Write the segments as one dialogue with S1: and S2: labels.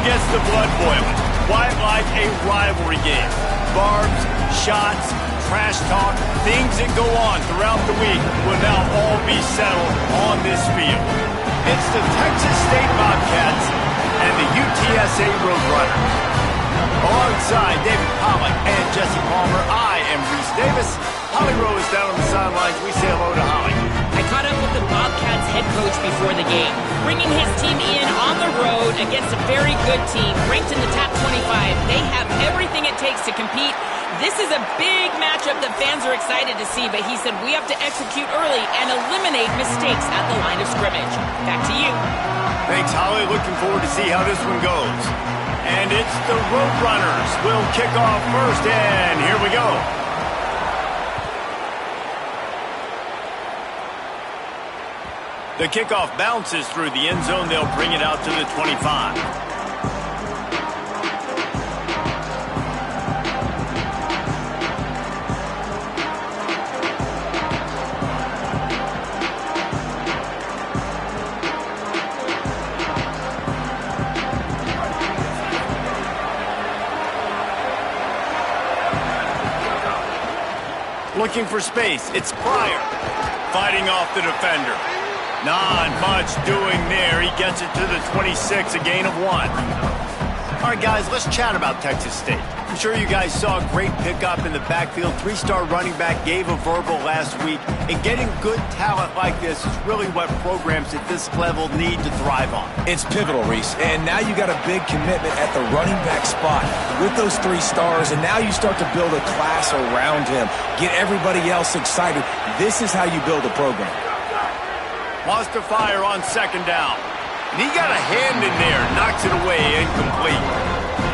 S1: gets the blood boiling. Quite like a rivalry game. Barbs, shots, trash talk, things that go on throughout the week will now all be settled on this field. It's the Texas State Bobcats and the UTSA Roadrunners. Alongside David Pollack and Jesse Palmer, I am Reese Davis. Holly Rowe is down on the sidelines. We say hello to Holly.
S2: I caught up with the Bobcats head coach before the game, bringing his team in on the road against a very good team, ranked in the top 25. They have everything it takes to compete. This is a big matchup that fans are excited to see, but he said we have to execute early and eliminate mistakes at the line of scrimmage. Back to you.
S1: Thanks, Holly. Looking forward to see how this one goes. And it's the Roadrunners. We'll kick off first, and here we go. The kickoff bounces through the end zone. They'll bring it out to the 25. Looking for space. It's Pryor fighting off the defender. Not much doing there. He gets it to the 26, a gain of 1. All right, guys, let's chat about Texas State. I'm sure you guys saw a great pickup in the backfield. 3-star running back gave a verbal last week. And getting good talent like this is really what programs at this level need to thrive on.
S3: It's pivotal, Reese. And now you got a big commitment at the running back spot with those 3 stars. And now you start to build a class around him. Get everybody else excited. This is how you build a program.
S1: Wants to fire on second down. And he got a hand in there. Knocks it away, incomplete.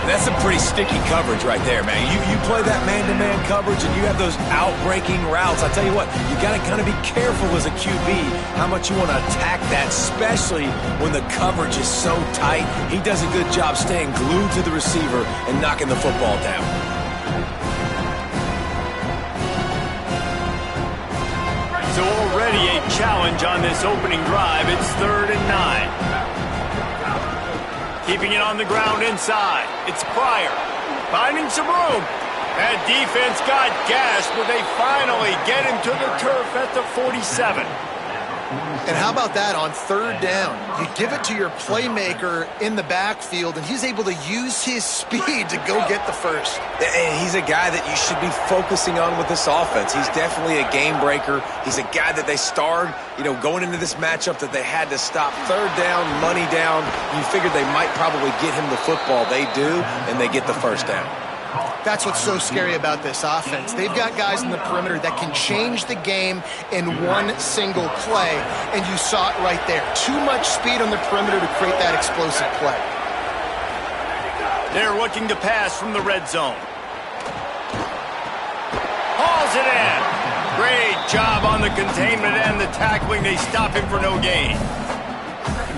S3: That's some pretty sticky coverage right there, man. You play that man-to-man coverage and you have those out-breaking routes. I tell you what, you got to kind of be careful as a QB how much you want to attack that, especially when the coverage is so tight. He does a good job staying glued to the receiver and knocking the football down.
S1: So already a challenge on this opening drive. It's 3rd and 9. Keeping it on the ground inside. It's Pryor. Finding some room. That defense got gashed, but they finally get him to the turf at the 47.
S4: And how about that on 3rd down? You give it to your playmaker in the backfield, and he's able to use his speed to go get the first.
S3: And he's a guy that you should be focusing on with this offense. He's definitely a game breaker. He's a guy that they starred, going into this matchup that they had to stop. 3rd down, money down. You figured they might probably get him the football. They do, and they get the first down.
S4: That's what's so scary about this offense. They've got guys in the perimeter that can change the game in one single play, and you saw it right there. Too much speed on the perimeter to create that explosive play.
S1: They're looking to pass from the red zone. Hauls it in. Great job on the containment and the tackling. They stop him for no gain.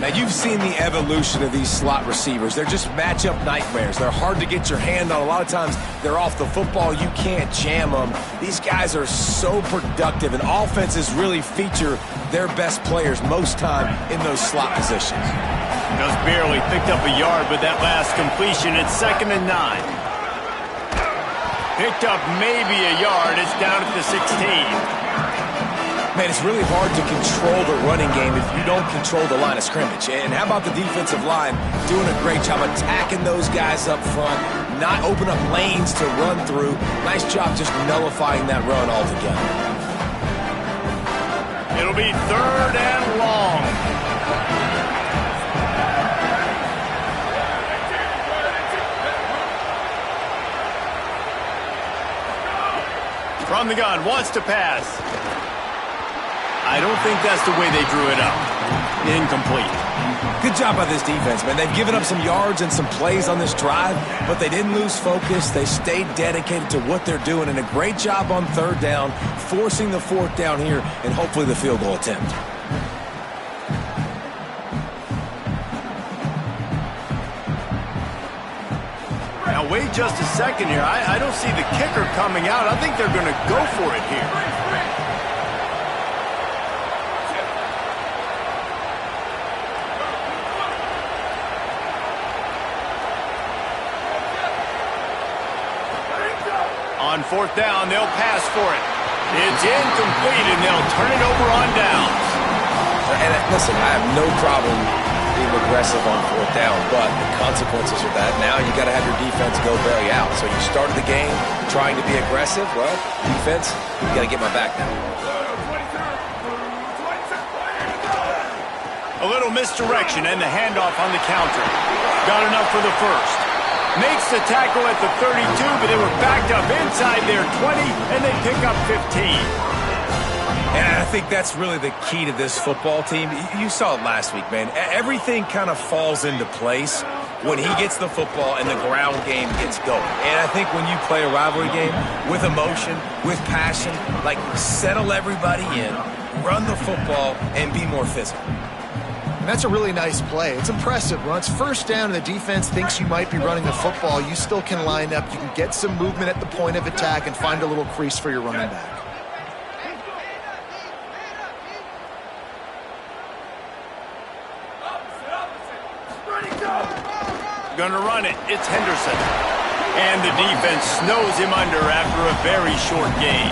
S3: Now, you've seen the evolution of these slot receivers. They're just matchup nightmares. They're hard to get your hand on. A lot of times, they're off the football. You can't jam them. These guys are so productive, and offenses really feature their best players most time in those slot positions.
S1: Just barely picked up a yard with that last completion. It's 2nd and 9. Picked up maybe a yard. It's down at the 16.
S3: Man, it's really hard to control the running game if you don't control the line of scrimmage. And how about the defensive line doing a great job attacking those guys up front, not open up lanes to run through. Nice job just nullifying that run altogether.
S1: It'll be 3rd and long. From the gun, wants to pass. I don't think that's the way they drew it up. Incomplete.
S3: Good job by this defense, man. They've given up some yards and some plays on this drive, but they didn't lose focus. They stayed dedicated to what they're doing, and a great job on 3rd down, forcing the 4th down here, and hopefully the field goal attempt.
S1: Now, wait just a second here. I don't see the kicker coming out. I think they're going to go for it here. On fourth down, they'll pass for it. It's incomplete, and they'll turn it over on downs.
S3: And listen, I have no problem being aggressive on fourth down, but the consequences of that, now you got to have your defense go bail you out. So you started the game trying to be aggressive. Well, defense, you got to get my back now.
S1: A little misdirection and the handoff on the counter. Got enough for the first. Makes the tackle at the 32, but they were backed up inside their 20, and they pick up 15.
S3: And I think that's really the key to this football team. You saw it last week, man. Everything kind of falls into place when he gets the football and the ground game gets going. And I think when you play a rivalry game with emotion, with passion, like settle everybody in, run the football, and be more physical.
S4: And that's a really nice play. It's impressive. When it's first down and the defense thinks you might be running the football, you still can line up. You can get some movement at the point of attack and find a little crease for your running back.
S1: Gonna run it. It's Henderson. And the defense snows him under after a very short gain.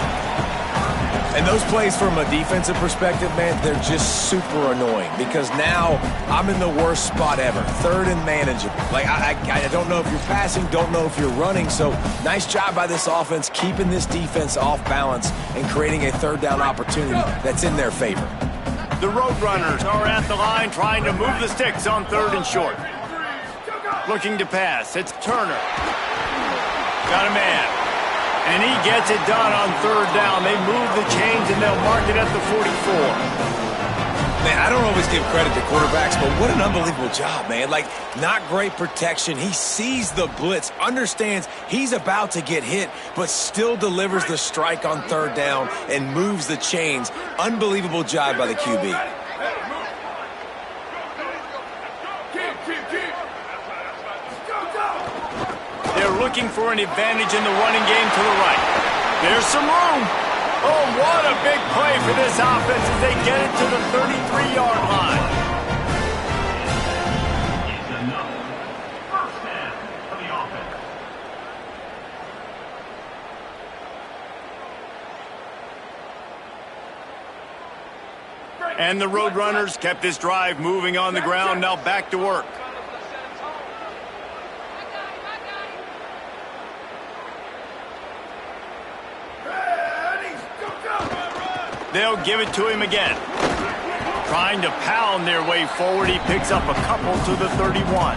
S3: And those plays from a defensive perspective, man, they're just super annoying because now I'm in the worst spot ever. Third and manageable. Like, I don't know if you're passing, don't know if you're running. So nice job by this offense keeping this defense off balance and creating a third down opportunity that's in their favor.
S1: The Roadrunners are at the line trying to move the sticks on third and short. Looking to pass. It's Turner. Got a man. And he gets it done on third down. They move the chains, and they'll mark it at the 44.
S3: Man, I don't always give credit to quarterbacks, but what an unbelievable job, man. Like, not great protection. He sees the blitz, understands he's about to get hit, but still delivers the strike on third down and moves the chains. Unbelievable job by the QB.
S1: They're looking for an advantage in the running game to the right. There's some room. Oh, what a big play for this offense as they get it to the 33-yard line. And the Roadrunners kept this drive moving on the ground, now back to work. They'll give it to him again. Trying to pound their way forward. He picks up a couple to the 31.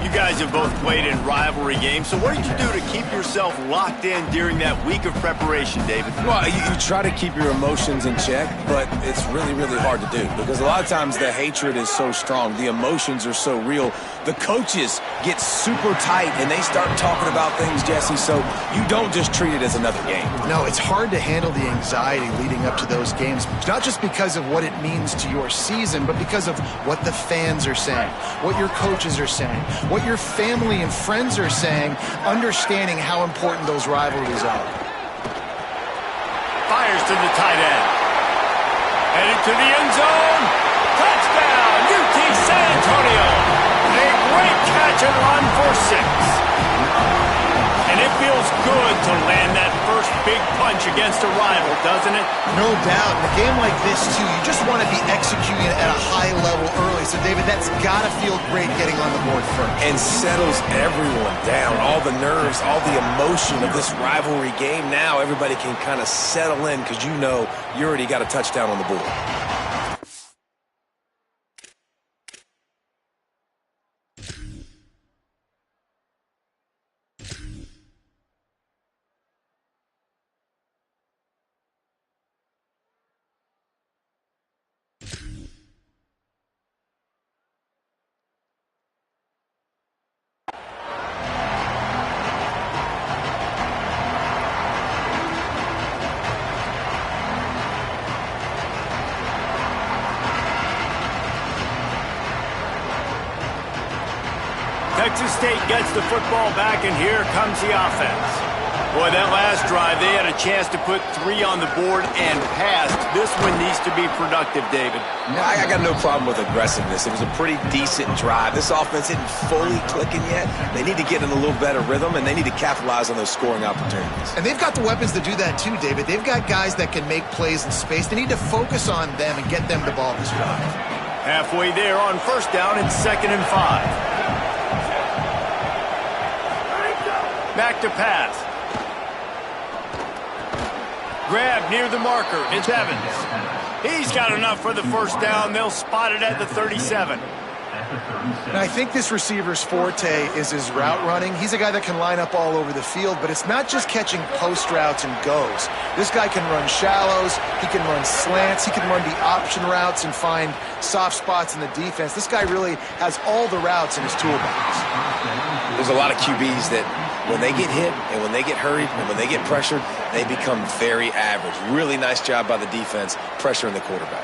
S1: You guys have both played in rivalry games, so what did you do to keep yourself locked in during that week of preparation, David?
S3: Well, you try to keep your emotions in check, but it's really, really hard to do because a lot of times the hatred is so strong. The emotions are so real. The coaches get super tight, and they start talking about things, Jesse, so you don't just treat it as another game.
S4: No, it's hard to handle the anxiety leading up to those games, not just because of what it means to your season, but because of what the fans are saying, what your coaches are saying, what your family and friends are saying, understanding how important those rivalries are.
S1: Fires to the tight end. Headed to the end zone. Touchdown, UT San Antonio. A great catch and run for 6. And it feels good to land that first big punch against a rival, doesn't it?
S4: No doubt. In a game like this, too, you just want to be executing it at a high level early. So, David, that's got to feel great getting on the board first.
S3: And settles everyone down. All the nerves, all the emotion of this rivalry game. Now everybody can kind of settle in because you know you already got a touchdown on the board.
S1: Texas State gets the football back, and here comes the offense. Boy, that last drive, they had a chance to put 3 on the board and passed. This one needs to be productive, David.
S3: I got no problem with aggressiveness. It was a pretty decent drive. This offense isn't fully clicking yet. They need to get in a little better rhythm, and they need to capitalize on those scoring opportunities.
S4: And they've got the weapons to do that too, David. They've got guys that can make plays in space. They need to focus on them and get them the ball this drive.
S1: Halfway there on first down and 2nd and 5. Back to pass. Grab near the marker. It's Evans. He's got enough for the first down. They'll spot it at the 37.
S4: And I think this receiver's forte is his route running. He's a guy that can line up all over the field, but it's not just catching post routes and goes. This guy can run shallows, he can run slants, he can run the option routes and find soft spots in the defense. This guy really has all the routes in his toolbox.
S3: There's a lot of QBs that when they get hit and when they get hurried and when they get pressured, they become very average. Really nice job by the defense pressuring the quarterback.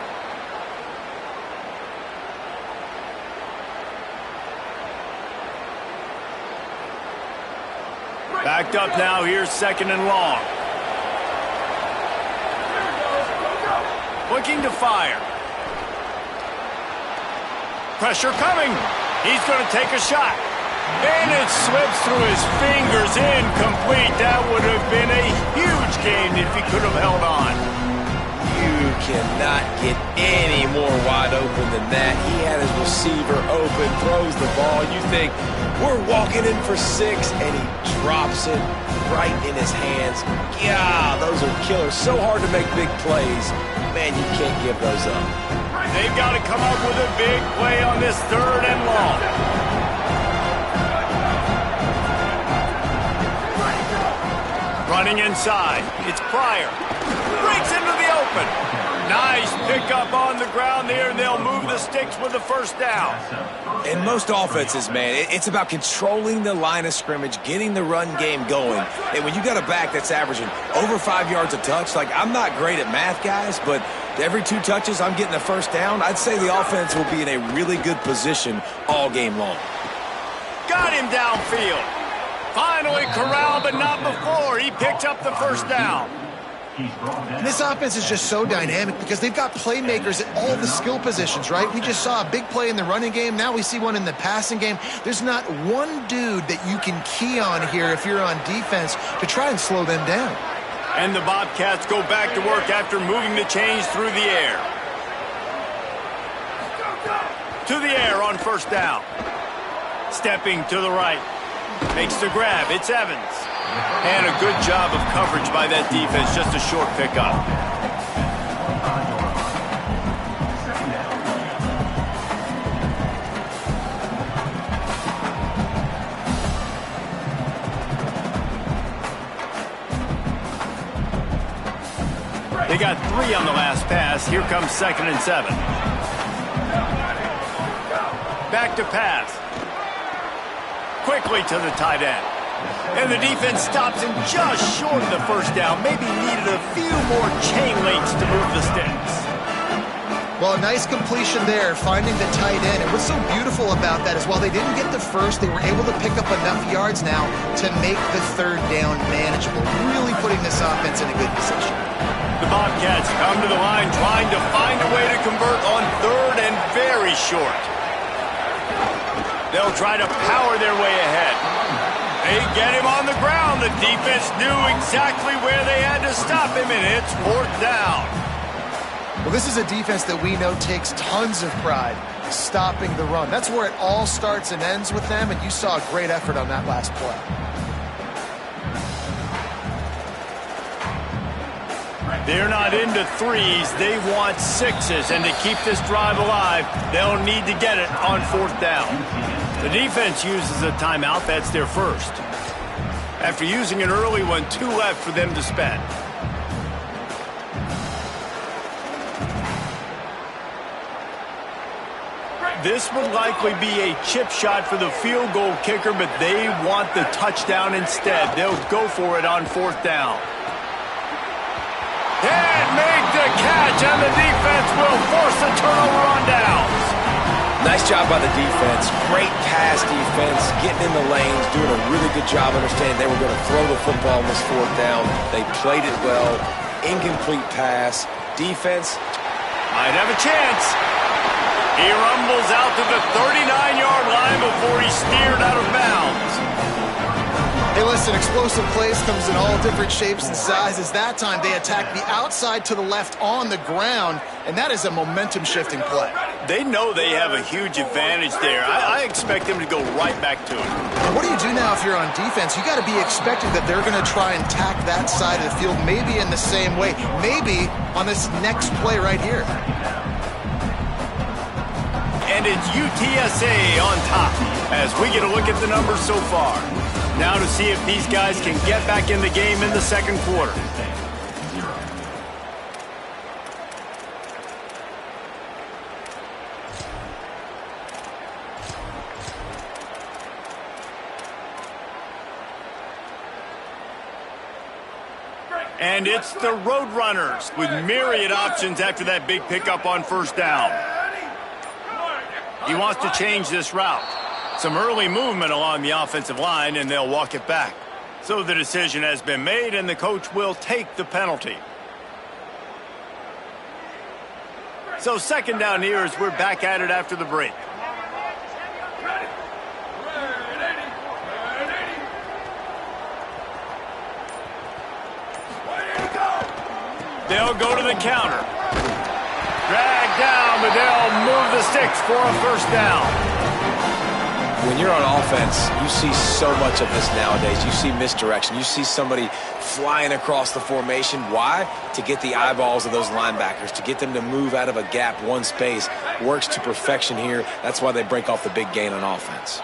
S1: Backed up now. Here's 2nd and long. Looking to fire. Pressure coming. He's going to take a shot. And it slips through his fingers. Incomplete. That would have been a huge gain if he could have held on.
S3: You cannot get any more wide open than that. He had his receiver open, throws the ball. You think, we're walking in for 6, and he drops it right in his hands. Yeah, those are killers. So hard to make big plays. Man, you can't give those up.
S1: They've got to come up with a big play on this 3rd and long. Running inside. It's Pryor. Breaks into the open. Nice pickup on the ground there, and they'll move the sticks with the first down.
S3: In most offenses, man, it's about controlling the line of scrimmage, getting the run game going. And when you got a back that's averaging over 5 yards a touch, like I'm not great at math, guys, but every 2 touches I'm getting a first down, I'd say the offense will be in a really good position all game long.
S1: Got him downfield. Finally corralled, but not before. He picked up the first down.
S4: And this offense is just so dynamic because they've got playmakers at all the skill positions, right? We just saw a big play in the running game. Now we see one in the passing game. There's not one dude that you can key on here if you're on defense to try and slow them down.
S1: And the Bobcats go back to work after moving the chains through the air. To the air on first down. Stepping to the right. Makes the grab. It's Evans. And a good job of coverage by that defense. Just a short pickup. They got 3 on the last pass. Here comes 2nd and 7. Back to pass. Quickly to the tight end. And the defense stops him just short of the first down. Maybe needed a few more chain links to move the sticks.
S4: Well, a nice completion there, finding the tight end. And what's so beautiful about that is while they didn't get the first, they were able to pick up enough yards now to make the 3rd down manageable, really putting this offense in a good position.
S1: The Bobcats come to the line trying to find a way to convert on 3rd and very short. They'll try to power their way ahead. They get him on the ground. The defense knew exactly where they had to stop him, and it's 4th down.
S4: Well, this is a defense that we know takes tons of pride stopping the run. That's where it all starts and ends with them, and you saw a great effort on that last play.
S1: They're not into 3s. They want 6s, and to keep this drive alive, they'll need to get it on 4th down. The defense uses a timeout. That's their first. After using an early one, 2 left for them to spend. This would likely be a chip shot for the field goal kicker, but they want the touchdown instead. They'll go for it on 4th down. And make the catch, and the defense will force a turnover on downs.
S3: Nice job by the defense. Great pass defense, getting in the lanes, doing a really good job understanding they were going to throw the football on this fourth down. They played it well. Incomplete pass. Defense
S1: might have a chance. He rumbles out to the 39-yard line before he's steered out of bounds.
S4: Hey, listen, explosive plays comes in all different shapes and sizes. That time they attack the outside to the left on the ground, and that is a momentum-shifting play.
S1: They know they have a huge advantage there. I expect them to go right back to it.
S4: And what do you do now if you're on defense? You got to be expecting that they're going to try and tack that side of the field, maybe in the same way, maybe on this next play right here.
S1: And it's UTSA on top as we get a look at the numbers so far. Now to see if these guys can get back in the game in the second quarter. And it's the Roadrunners with myriad options after that big pickup on first down. He wants to change this route. Some early movement along the offensive line, and they'll walk it back. So the decision has been made, and the coach will take the penalty. So second down here as we're back at it after the break. They'll go to the counter. Drag down, but they'll move the sticks for a first down.
S3: When you're on offense, you see so much of this nowadays. You see misdirection. You see somebody flying across the formation. Why? To get the eyeballs of those linebackers, to get them to move out of a gap, one space. Works to perfection here. That's why they break off the big gain on offense.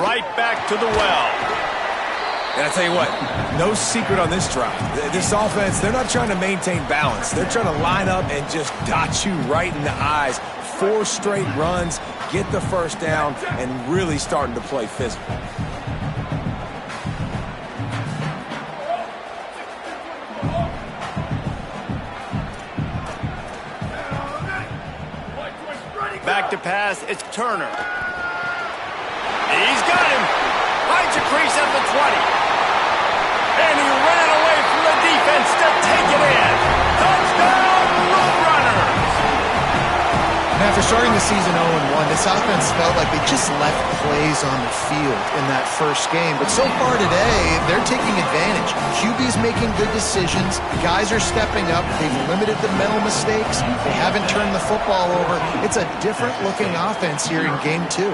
S1: Right back to the well.
S3: And I tell you what, no secret on this drive. This offense, they're not trying to maintain balance. They're trying to line up and just dot you right in the eyes. 4 straight runs, get the first down, and really starting to play physical.
S1: Back to pass, it's Turner. He's got him. Finds a crease at the 20. And he ran away from the defense to take it in. Touchdown, Roadrunners!
S4: And after starting the season 0-1, this offense felt like they just left plays on the field in that first game. But so far today, they're taking advantage. QB's making good decisions. Guys are stepping up. They've limited the mental mistakes. They haven't turned the football over. It's a different-looking offense here in Game 2.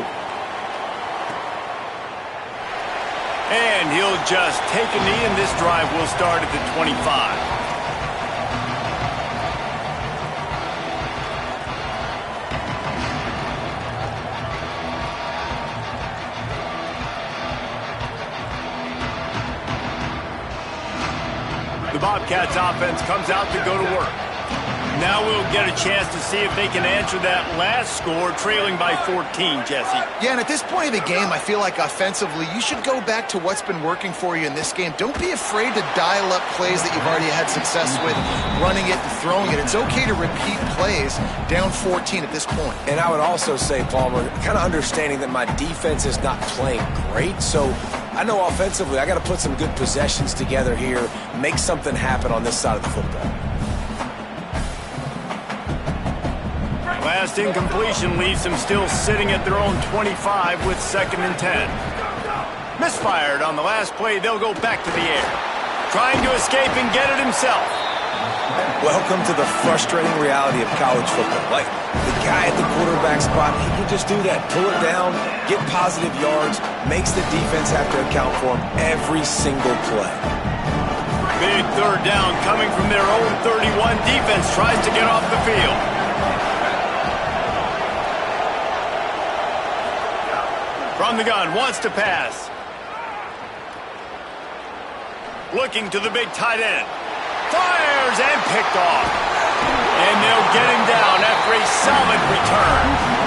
S1: And he'll just take a knee, and this drive will start at the 25. The Bobcats offense comes out to go to work. Now we'll get a chance to see if they can answer that last score, trailing by 14, Jesse.
S4: Yeah, and at this point of the game, I feel like offensively, you should go back to what's been working for you in this game. Don't be afraid to dial up plays that you've already had success with, running it and throwing it. It's okay to repeat plays down 14 at this point.
S3: And I would also say, Palmer, kind of understanding that my defense is not playing great, so I know offensively I got to put some good possessions together here, make something happen on this side of the football.
S1: Last incompletion leaves them still sitting at their own 25 with 2nd and 10. Misfired on the last play, they'll go back to the air. Trying to escape and get it himself.
S3: Welcome to the frustrating reality of college football. Like, the guy at the quarterback spot, he can just do that. Pull it down, get positive yards, makes the defense have to account for him every single play.
S1: Big third down coming from their own 31. Defense tries to get off the field. From the gun, wants to pass. Looking to the big tight end. Fires and picked off. And they'll get him down after a solid return.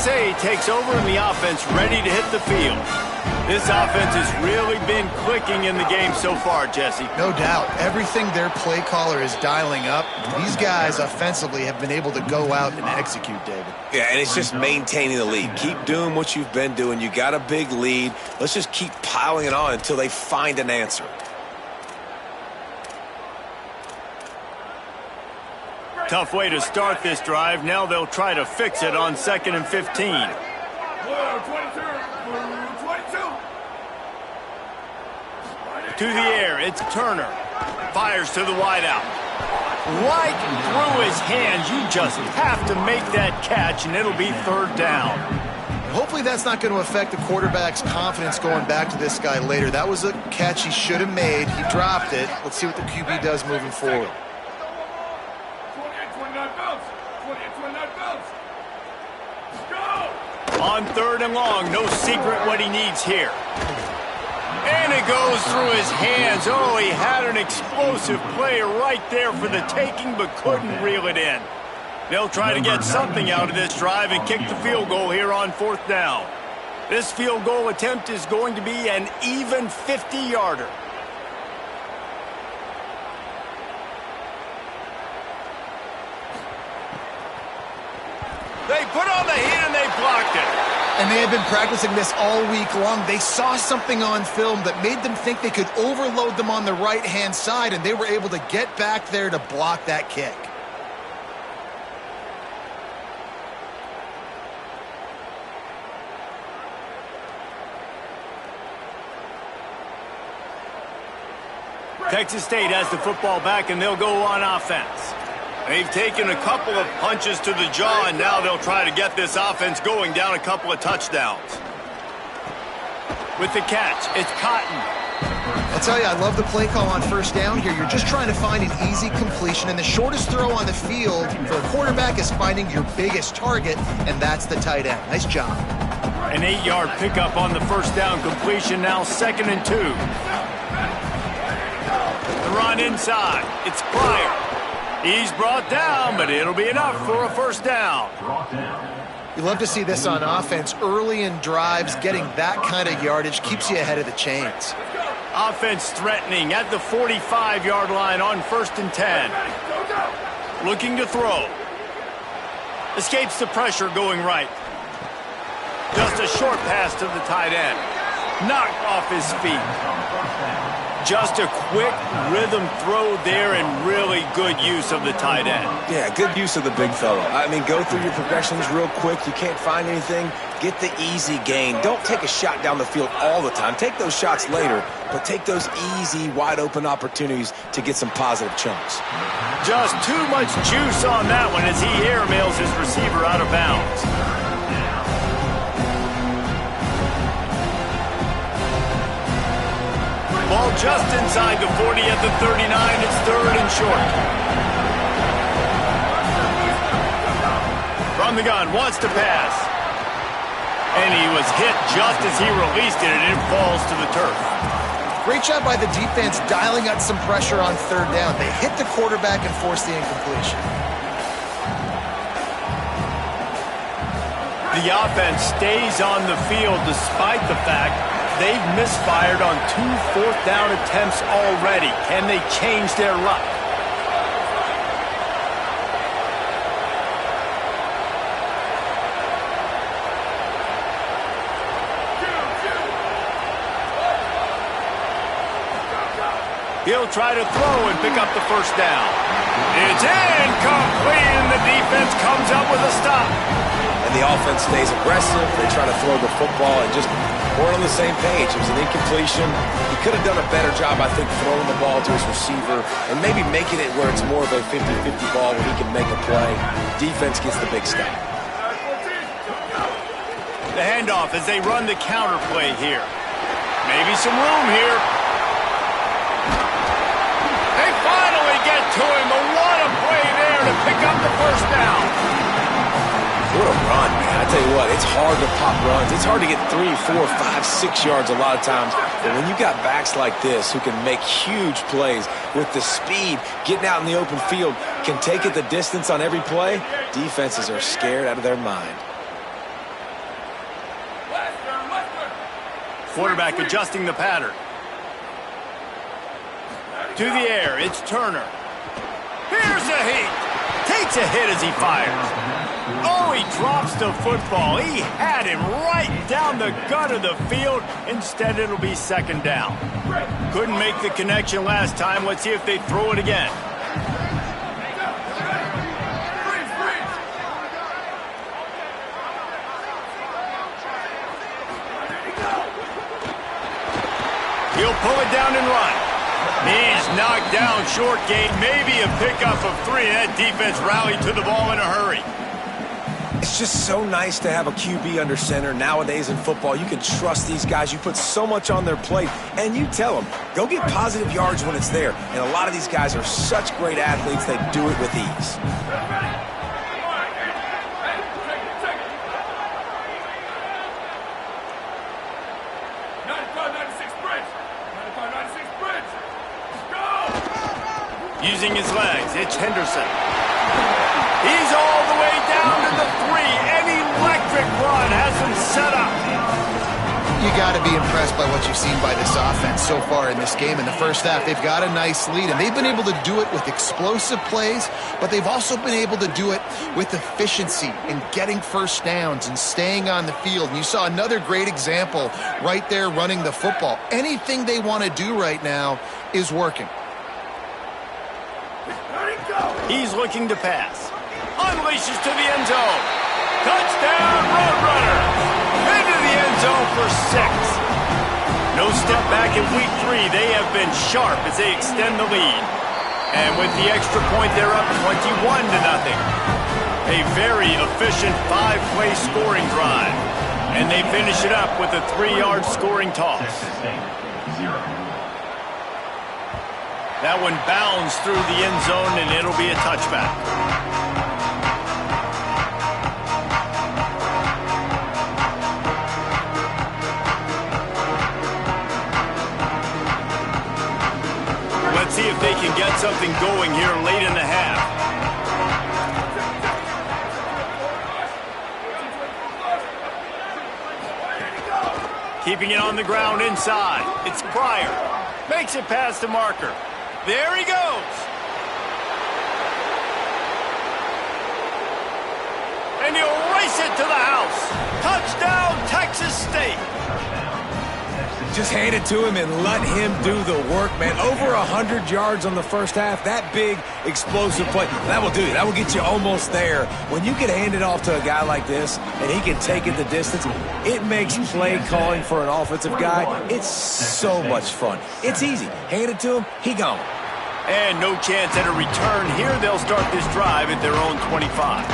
S1: USA takes over and the offense ready to hit the field. This offense has really been clicking in the game so far, Jesse.
S4: No doubt. Everything their play caller is dialing up, these guys offensively have been able to go out and execute, David.
S3: Yeah, and it's just maintaining the lead. Keep doing what you've been doing. You got a big lead. Let's just keep piling it on until they find an answer.
S1: Tough way to start this drive. Now they'll try to fix it on 2nd and 15. To the air, it's Turner. Fires to the wideout. Right through his hands. You just have to make that catch, and it'll be 3rd down.
S4: Hopefully that's not going to affect the quarterback's confidence going back to this guy later. That was a catch he should have made. He dropped it. Let's see what the QB does moving forward.
S1: On 3rd and long, no secret what he needs here. And it goes through his hands. Oh, he had an explosive play right there for the taking, but couldn't reel it in. They'll try to get something out of this drive and kick the field goal here on 4th down. This field goal attempt is going to be an even 50-yarder. They put on the heat and they blocked it.
S4: And they have been practicing this all week long. They saw something on film that made them think they could overload them on the right-hand side, and they were able to get back there to block that kick.
S1: Texas State has the football back, and they'll go on offense. They've taken a couple of punches to the jaw, and now they'll try to get this offense going down a couple of touchdowns. With the catch, it's Cotton.
S4: I'll tell you, I love the play call on 1st down here. You're just trying to find an easy completion, and the shortest throw on the field for a quarterback is finding your biggest target, and that's the tight end. Nice job.
S1: An 8-yard pickup on the 1st down completion, now 2nd and 2. The run inside, it's Pryor. He's brought down, but it'll be enough for a 1st down.
S4: You love to see this on offense. Early in drives, getting that kind of yardage keeps you ahead of the chains.
S1: Offense threatening at the 45-yard line on 1st and 10. Looking to throw. Escapes the pressure going right. Just a short pass to the tight end. Knocked off his feet. Just a quick rhythm throw there and really good use of the tight end.
S3: Yeah, good use of the big fella. I mean, go through your progressions real quick. You can't find anything. Get the easy gain. Don't take a shot down the field all the time. Take those shots later, but take those easy, wide-open opportunities to get some positive chunks.
S1: Just too much juice on that one as he airmails his receiver out of bounds. Ball just inside the 40 at the 39. It's 3rd and short. From the gun, wants to pass. And he was hit just as he released it, and it falls to the turf.
S4: Great job by the defense dialing up some pressure on 3rd down. They hit the quarterback and forced the incompletion.
S1: The offense stays on the field despite the fact they've misfired on 2 4th down attempts already. Can they change their luck? He'll try to throw and pick up the 1st down. It's incomplete, and the defense comes up with a stop.
S3: And the offense stays aggressive. They try to throw the football and just weren't on the same page. It was an incompletion. He could have done a better job, I think, throwing the ball to his receiver and maybe making it where it's more of a 50-50 ball where he can make a play. Defense gets the big stop.
S1: The handoff as they run the counter play here. Maybe some room here. They finally get to him, but what a play there to pick up the 1st down.
S3: What a run, man. I tell you what, it's hard to pop runs. It's hard to get 3, 4, 5, 6 yards a lot of times. But when you got backs like this who can make huge plays with the speed, getting out in the open field, can take it the distance on every play, defenses are scared out of their mind.
S1: Quarterback adjusting the pattern. To the air, it's Turner. Here's a hit. Takes a hit as he fires. Oh, he drops the football. He had him right down the gut of the field. Instead, it'll be second down. Couldn't make the connection last time. Let's see if they throw it again. He'll pull it down and run. He's knocked down short gain, maybe a pickup of 3. That defense rallied to the ball in a hurry.
S3: It's just so nice to have a QB under center. Nowadays in football, you can trust these guys. You put so much on their plate, and you tell them, go get positive yards when it's there. And a lot of these guys are such great athletes, they do it with ease.
S1: Using his legs, it's Henderson. He's all the way down to the 3. An electric run has him set up.
S4: You got to be impressed by what you've seen by this offense so far in this game. In the first half, they've got a nice lead, and they've been able to do it with explosive plays, but they've also been able to do it with efficiency and getting first downs and staying on the field. And you saw another great example right there running the football. Anything they want to do right now is working.
S1: He's looking to pass. Unleashes to the end zone. Touchdown, Roadrunner. Into the end zone for 6. No step back in week 3. They have been sharp as they extend the lead. And with the extra point, they're up 21-0. A very efficient 5-play scoring drive. And they finish it up with a 3-yard scoring toss. That one bounds through the end zone, and it'll be a touchback. Let's see if they can get something going here late in the half. Keeping it on the ground inside. It's Pryor. Makes it past the marker. There he goes. And he'll race it to the house. Touchdown, Texas State.
S3: Just hand it to him and let him do the work, man. Over 100 yards on the first half. That big, explosive play. That will do it. That will get you almost there. When you can hand it off to a guy like this and he can take it the distance, it makes play calling for an offensive guy, it's so much fun. It's easy. Hand it to him, he gone.
S1: And no chance at a return here. They'll start this drive at their own 25.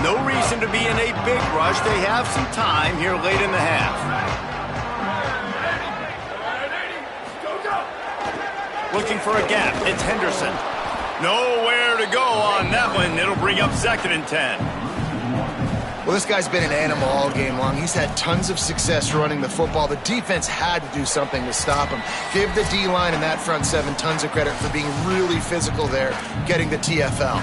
S1: No reason to be in a big rush. They have some time here late in the half. Looking for a gap. It's Henderson. Nowhere to go on that one. It'll bring up 2nd and 10.
S4: Well, this guy's been an animal all game long. He's had tons of success running the football. The defense had to do something to stop him. Give the D-line and that front 7 tons of credit for being really physical there, getting the TFL.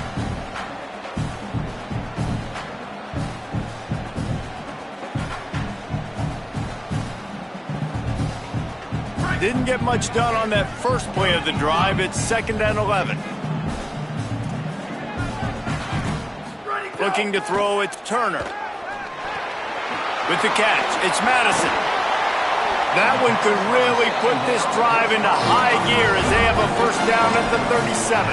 S1: Didn't get much done on that first play of the drive. It's 2nd and 11. Looking to throw, it's Turner. With the catch, it's Madison. That one could really put this drive into high gear as they have a first down at the 37.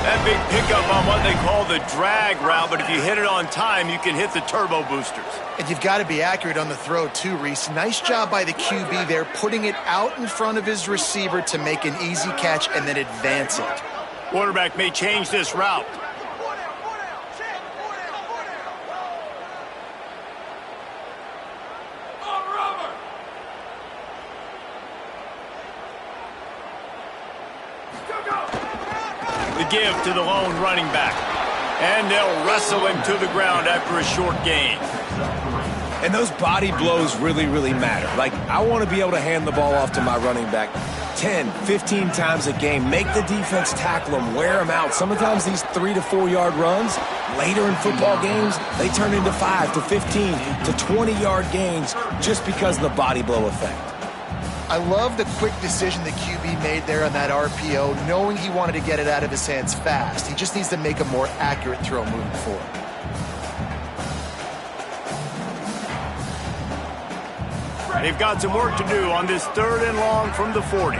S1: That big pickup on what they call the drag route, but if you hit it on time, you can hit the turbo boosters.
S4: And you've got to be accurate on the throw too, Reese. Nice job by the QB there, putting it out in front of his receiver to make an easy catch and then advance it.
S1: Quarterback may change this route. The give to the lone running back. And they'll wrestle him to the ground after a short gain.
S3: And those body blows really, really matter. Like, I want to be able to hand the ball off to my running back 10, 15 times a game. Make the defense tackle them, wear them out. Sometimes these 3 to 4 yard runs, later in football games, they turn into 5 to 15 to 20-yard gains just because of the body blow effect.
S4: I love the quick decision the QB made there on that RPO, knowing he wanted to get it out of his hands fast. He just needs to make a more accurate throw moving forward.
S1: They've got some work to do on this 3rd and long from the 40.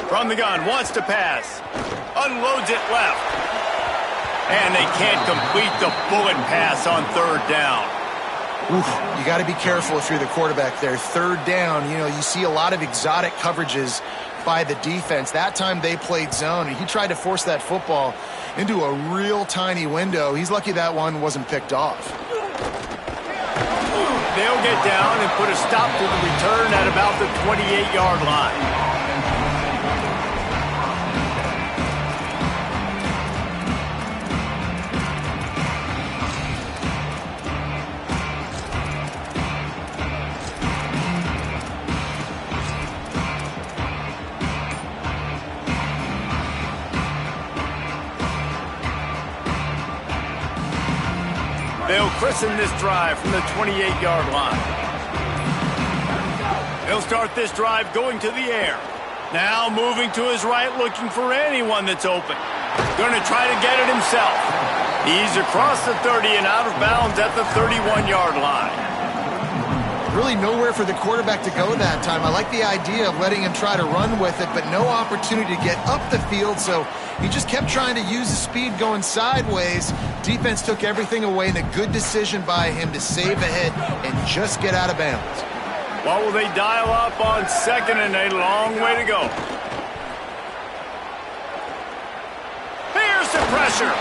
S1: From the gun, wants to pass. Unloads it left. And they can't complete the bullet pass on 3rd down.
S4: Oof, you got to be careful if you're the quarterback there. 3rd down, you see a lot of exotic coverages by the defense. That time they played zone, and he tried to force that football into a real tiny window. He's lucky that one wasn't picked off.
S1: They'll get down and put a stop to the return at about the 28-yard line. They'll christen this drive from the 28-yard line. They'll start this drive going to the air. Now moving to his right, looking for anyone that's open. Going to try to get it himself. He's across the 30 and out of bounds at the 31-yard line.
S4: Really nowhere for the quarterback to go that time. I like the idea of letting him try to run with it, but no opportunity to get up the field, so he just kept trying to use the speed going sideways. Defense took everything away, and a good decision by him to save a hit and just get out of bounds.
S1: What will they dial up on 2nd and a long way to go? Here's the pressure.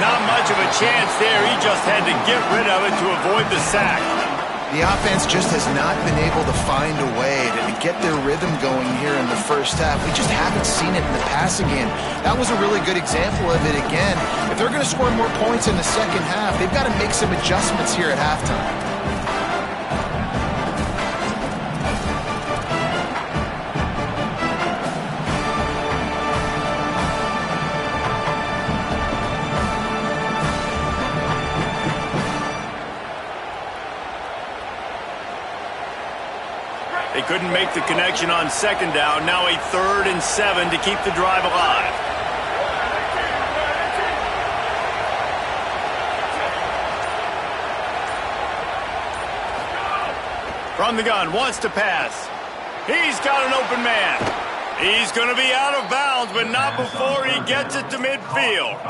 S1: Not much of a chance there. He just had to get rid of it to avoid the sack.
S4: The offense just has not been able to find a way to get their rhythm going here in the first half. We just haven't seen it in the passing game. That was a really good example of it again. If they're going to score more points in the second half, they've got to make some adjustments here at halftime.
S1: They couldn't make the connection on 2nd down. Now a 3rd and 7 to keep the drive alive. From the gun, wants to pass. He's got an open man. He's going to be out of bounds, but not before he gets it to midfield.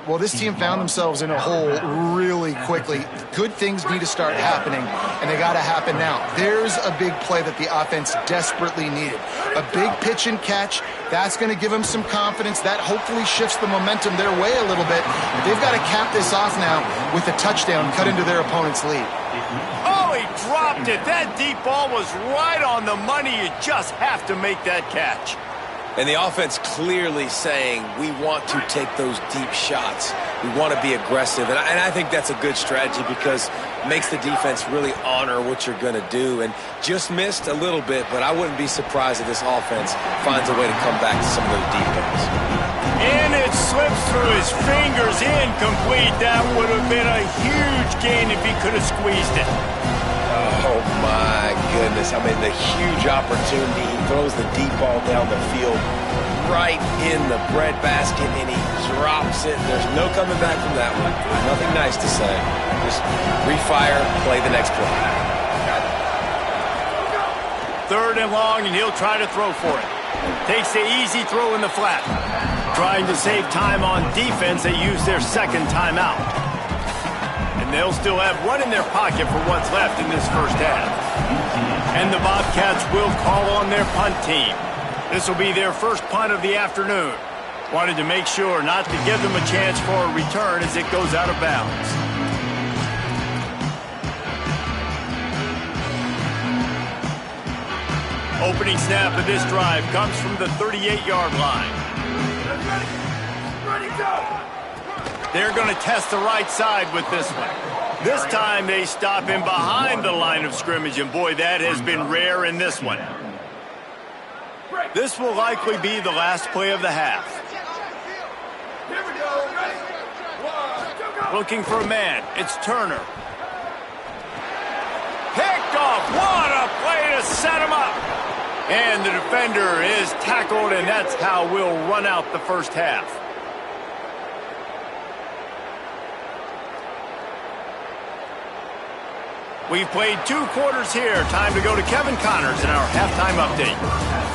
S4: Well, this team found themselves in a hole really quickly. Good things need to start happening, and they got to happen now. There's a big play that the offense desperately needed. A big pitch and catch. That's going to give them some confidence. That hopefully shifts the momentum their way a little bit. But they've got to cap this off now with a touchdown cut into their opponent's lead.
S1: Oh, he dropped it. That deep ball was right on the money. You just have to make that catch.
S3: And the offense clearly saying, we want to take those deep shots. We want to be aggressive. And I think that's a good strategy because it makes the defense really honor what you're going to do. And just missed a little bit, but I wouldn't be surprised if this offense finds a way to come back to some of those deep balls.
S1: And it slips through his fingers, incomplete. That would have been a huge gain if he could have squeezed it.
S3: Oh, my goodness. I mean, the huge opportunity. He throws the deep ball down the field right in the breadbasket, and he drops it. There's no coming back from that one. Nothing nice to say. Just refire, play the next play.
S1: 3rd and long, and he'll try to throw for it. Takes the easy throw in the flat. Trying to save time on defense, they use their 2nd timeout. And they'll still have one in their pocket for what's left in this first half. And the Bobcats will call on their punt team. This will be their first punt of the afternoon. Wanted to make sure not to give them a chance for a return as it goes out of bounds. Opening snap of this drive comes from the 38-yard line.
S5: Ready, go!
S1: They're going to test the right side with this one. This time they stop him behind the line of scrimmage, and boy, that has been rare in this one. This will likely be the last play of the half. Looking for a man. It's Turner. Picked off. What a play to set him up. And the defender is tackled, and that's how we'll run out the first half. We've played 2 quarters here. Time to go to Kevin Connors in our halftime update.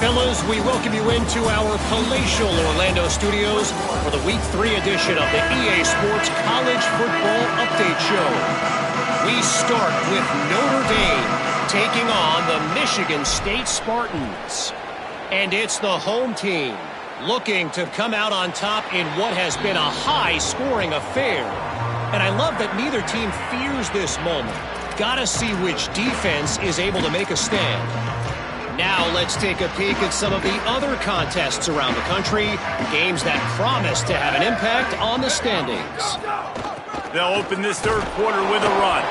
S5: Fellas, we welcome you into our palatial Orlando studios for the Week 3 edition of the EA Sports College Football Update Show. We start with Notre Dame taking on the Michigan State Spartans. And it's the home team looking to come out on top in what has been a high-scoring affair. And I love that neither team fears this moment. Gotta see which defense is able to make a stand. Now let's take a peek at some of the other contests around the country, games that promise to have an impact on the standings.
S1: They'll open this third quarter with a run.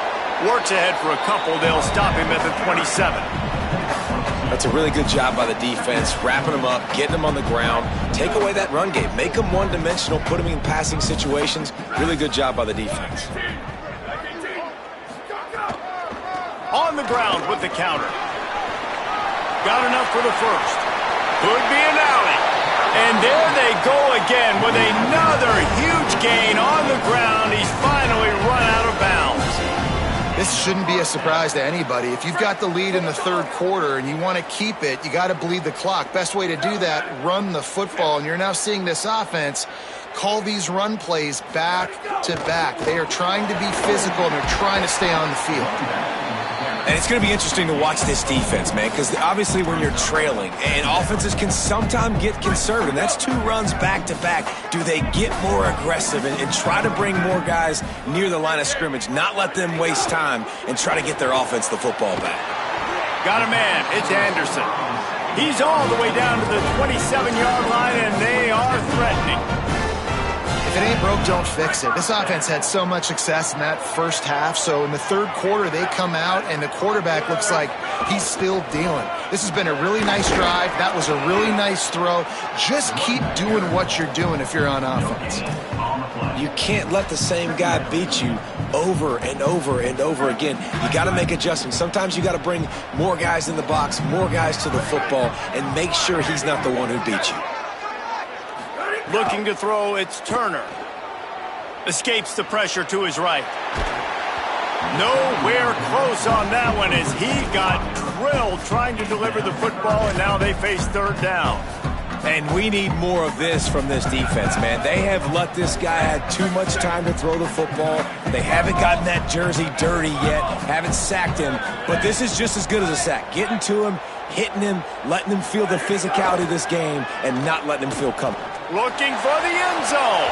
S1: Works ahead for a couple. They'll stop him at the 27.
S3: That's a really good job by the defense, wrapping them up, getting them on the ground, take away that run game, make them one-dimensional, put them in passing situations. Really good job by the defense.
S1: On the ground with the counter. Got enough for the first. Could be an alley. And there they go again with another huge gain on the ground. He's finally run out of bounds.
S4: This shouldn't be a surprise to anybody. If you've got the lead in the third quarter and you want to keep it, you got to bleed the clock. Best way to do that, run the football. And you're now seeing this offense call these run plays back to back. They are trying to be physical and they're trying to stay on the field.
S3: And it's going to be interesting to watch this defense, man, because obviously when you're trailing, and offenses can sometimes get conservative. That's 2 runs back-to-back. Do they get more aggressive and try to bring more guys near the line of scrimmage, not let them waste time, and try to get their offense the football back?
S1: Got a man. It's Anderson. He's all the way down to the 27-yard line, and they are threatening.
S4: If it ain't broke, don't fix it. This offense had so much success in that first half, so in the third quarter they come out and the quarterback looks like he's still dealing. This has been a really nice drive. That was a really nice throw. Just keep doing what you're doing if you're on offense.
S3: You can't let the same guy beat you over and over and over again. You got to make adjustments. Sometimes you got to bring more guys in the box, more guys to the football, and make sure he's not the one who beat you.
S1: Looking to throw, it's Turner. Escapes the pressure to his right. Nowhere close on that one as he got drilled trying to deliver the football, and now they face third down.
S3: And we need more of this from this defense, man. They have let this guy have too much time to throw the football. They haven't gotten that jersey dirty yet, haven't sacked him. But this is just as good as a sack. Getting to him, hitting him, letting him feel the physicality of this game, and not letting him feel comfortable.
S1: Looking for the end zone.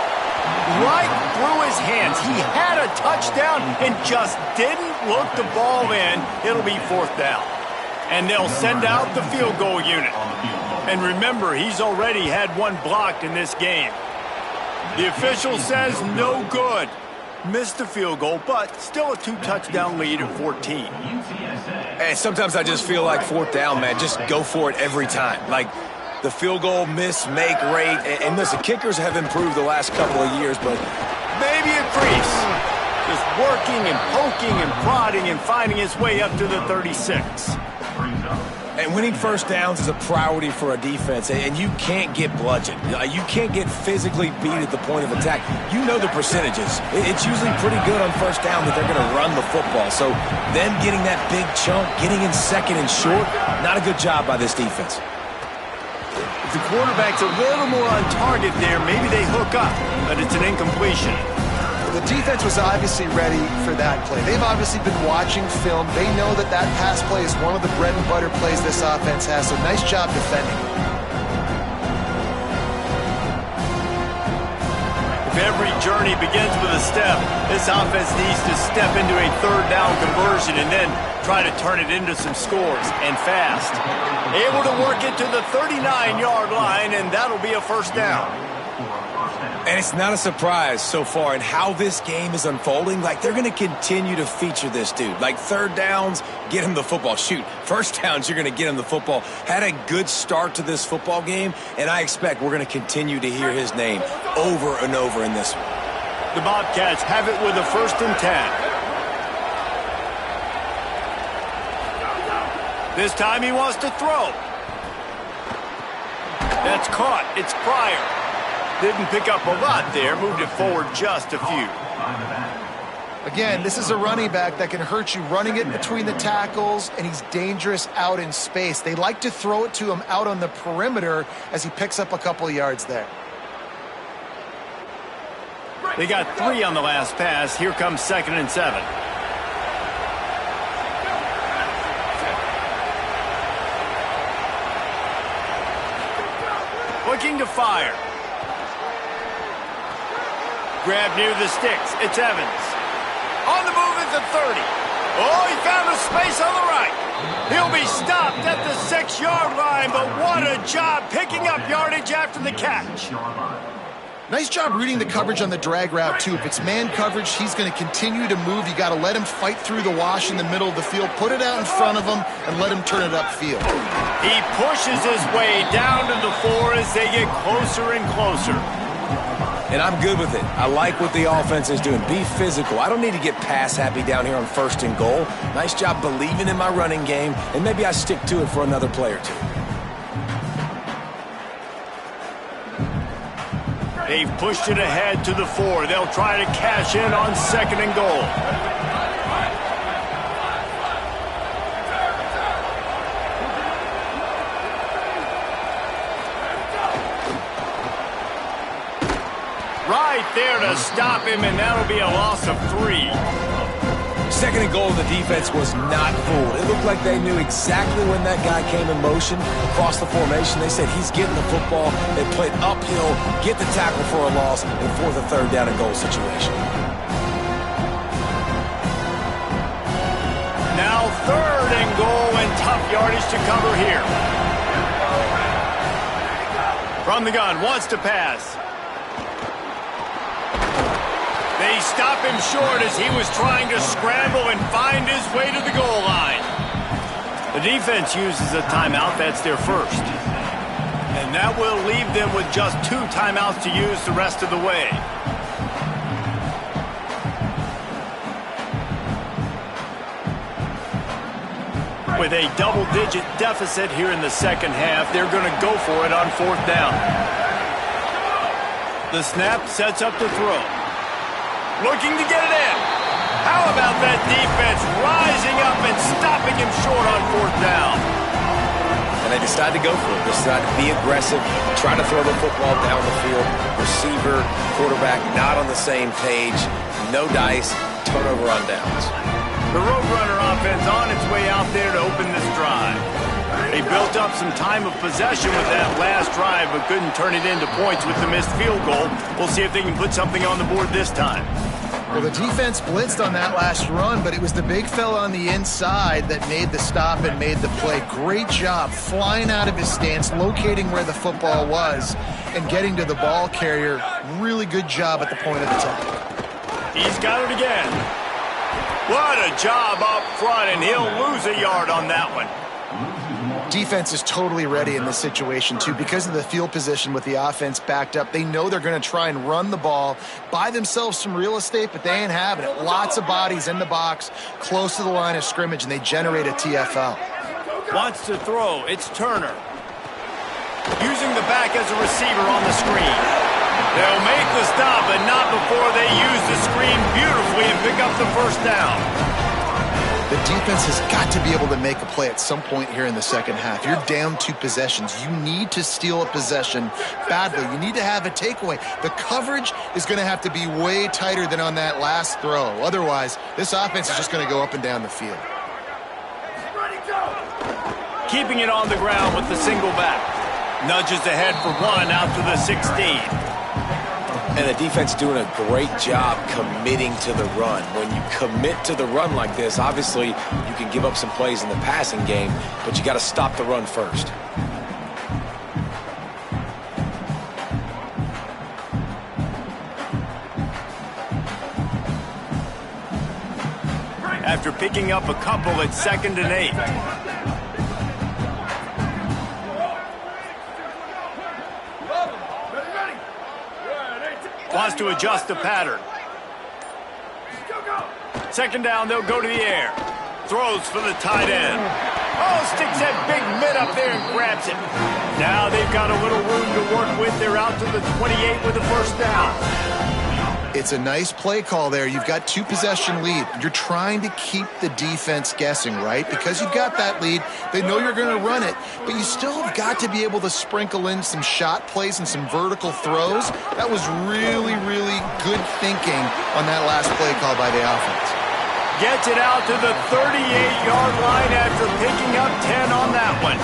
S1: Right through his hands. He had a touchdown and just didn't look the ball in. It'll be fourth down. And they'll send out the field goal unit. And remember, he's already had one blocked in this game. The official says no good. Missed the field goal, but still a 2-touchdown lead at 14.
S3: Hey, sometimes I just feel like fourth down, man. Just go for it every time. Like, the field goal miss-make rate. And listen, kickers have improved the last couple of years, but
S1: maybe a crease. Just working and poking and prodding and finding his way up to the 36.
S3: And winning first downs is a priority for a defense, and you can't get bludgeoned. You can't get physically beat at the point of attack. You know the percentages. It's usually pretty good on first down that they're going to run the football. So them getting that big chunk, getting in second and short, not a good job by this defense.
S1: If the quarterback's a little more on target there, maybe they hook up, but it's an incompletion.
S4: The defense was obviously ready for that play. They've obviously been watching film. They know that that pass play is one of the bread and butter plays this offense has, so nice job defending.
S1: If every journey begins with a step, this offense needs to step into a third down conversion and then try to turn it into some scores, and fast. Able to work it to the 39-yard line, and that'll be a first down.
S3: And it's not a surprise so far in how this game is unfolding. Like, they're going to continue to feature this dude. Like, third downs, get him the football. Shoot, first downs, you're going to get him the football. Had a good start to this football game, and I expect we're going to continue to hear his name over and over in this one.
S1: The Bobcats have it with a 1st and 10. This time he wants to throw. That's caught. It's Pryor. Didn't pick up a lot there. Moved it forward just a few.
S4: Again, this is a running back that can hurt you running it between the tackles, and he's dangerous out in space. They like to throw it to him out on the perimeter as he picks up a couple of yards there.
S1: They got 3 on the last pass. Here comes 2nd and 7. Looking to fire. Grab near the sticks. It's Evans. On the move at the 30. Oh, he found a space on the right. He'll be stopped at the 6-yard line, but what a job picking up yardage after the catch.
S4: Nice job reading the coverage on the drag route, too. If it's man coverage, he's going to continue to move. You got to let him fight through the wash in the middle of the field, put it out in front of him, and let him turn it upfield.
S1: He pushes his way down to the 4 as they get closer and closer.
S3: And I'm good with it. I like what the offense is doing. Be physical. I don't need to get pass happy down here on 1st and goal. Nice job believing in my running game, and maybe I stick to it for another play or 2.
S1: They've pushed it ahead to the 4. They'll try to cash in on 2nd and goal. Right there to stop him, and that'll be a loss of 3.
S3: 2nd and goal, the defense was not fooled. It looked like they knew exactly when that guy came in motion across the formation. They said he's getting the football. They played uphill, get the tackle for a loss, and force a 3rd down and goal situation.
S1: Now 3rd and goal, and tough yardage to cover here. From the gun, wants to pass. They stop him short as he was trying to scramble and find his way to the goal line. The defense uses a timeout. That's their 1st. And that will leave them with just 2 timeouts to use the rest of the way. With a double-digit deficit here in the 2nd half, they're going to go for it on 4th down. The snap sets up the throw. Looking to get it in. How about that defense rising up and stopping him short on 4th down?
S3: And they decide to go for it. They decide to be aggressive, try to throw the football down the field. Receiver, quarterback, not on the same page. No dice, turnover on downs.
S1: The Roadrunner offense on its way out there to open this drive. They built up some time of possession with that last drive, but couldn't turn it into points with the missed field goal. We'll see if they can put something on the board this time.
S4: Well, the defense blitzed on that last run, but it was the big fella on the inside that made the stop and made the play. Great job flying out of his stance, locating where the football was, and getting to the ball carrier. Really good job at the point of the tackle.
S1: He's got it again. What a job up front, and he'll lose a yard on that one.
S4: Defense is totally ready in this situation, too. Because of the field position with the offense backed up, they know they're going to try and run the ball, buy themselves some real estate, but they ain't having it. Lots of bodies in the box, close to the line of scrimmage, and they generate a TFL.
S1: Wants to throw. It's Turner. Using the back as a receiver on the screen. They'll make the stop, but not before they use the screen beautifully and pick up the 1st down.
S4: The defense has got to be able to make a play at some point here in the 2nd half. You're down 2 possessions. You need to steal a possession badly. You need to have a takeaway. The coverage is going to have to be way tighter than on that last throw. Otherwise, this offense is just going to go up and down the field.
S1: Keeping it on the ground with the single back. Nudges ahead for 1 out to the 16.
S3: And the defense doing a great job committing to the run. When you commit to the run like this, obviously you can give up some plays in the passing game, but you got to stop the run first.
S1: picking up a couple at 2nd and 8. Wants to adjust the pattern. 2nd down, they'll go to the air. Throws for the tight end. Oh, sticks that big mitt up there and grabs it. Now they've got a little room to work with. They're out to the 28 with a 1st down.
S4: It's a nice play call there. You've got 2-possession lead. You're trying to keep the defense guessing, right? Because you've got that lead, they know you're going to run it, but you still have got to be able to sprinkle in some shot plays and some vertical throws. That was really, really good thinking on that last play call by the offense.
S1: Gets it out to the 38-yard line after picking up 10 on that one.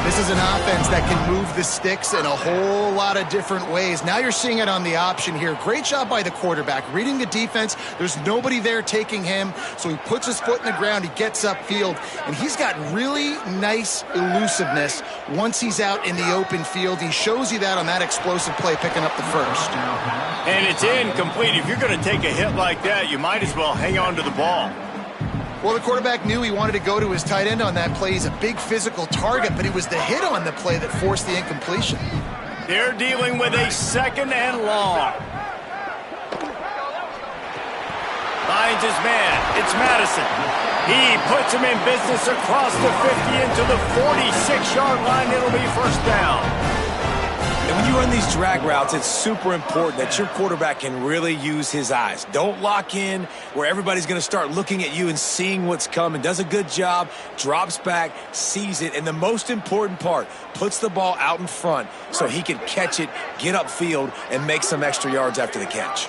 S4: This is an offense that can move the sticks in a whole lot of different ways. Now you're seeing it on the option here. Great job by the quarterback. Reading the defense, there's nobody there taking him, so he puts his foot in the ground, he gets upfield, and he's got really nice elusiveness once he's out in the open field. He shows you that on that explosive play, picking up the 1st.
S1: And it's incomplete. If you're going to take a hit like that, you might as well hang on to the ball.
S4: Well, the quarterback knew he wanted to go to his tight end on that play. He's a big physical target, but it was the hit on the play that forced the incompletion.
S1: They're dealing with a 2nd and long. Finds his man. It's Madison. He puts him in business across the 50 into the 46-yard line. It'll be 1st down.
S3: And when you run these drag routes, it's super important that your quarterback can really use his eyes. Don't lock in where everybody's going to start looking at you and seeing what's coming. Does a good job, drops back, sees it, and the most important part, puts the ball out in front so he can catch it, get upfield, and make some extra yards after the catch.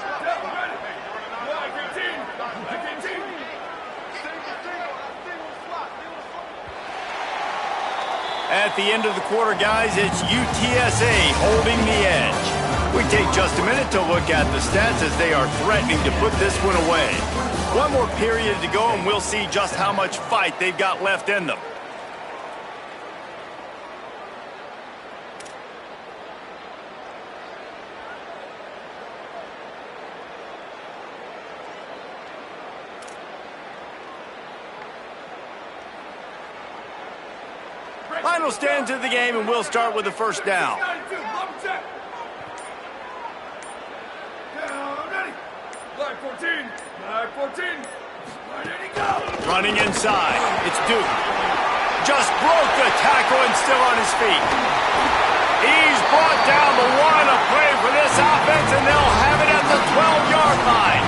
S1: At the end of the quarter, guys, it's UTSA holding the edge. We take just a minute to look at the stats as they are threatening to put this one away. One more period to go, and we'll see just how much fight they've got left in them. Final stands of the game, and we'll start with the 1st down. Running inside. It's Duke. Just broke the tackle and still on his feet. He's brought down the 1, a play for this offense, and they'll have it at the 12-yard line.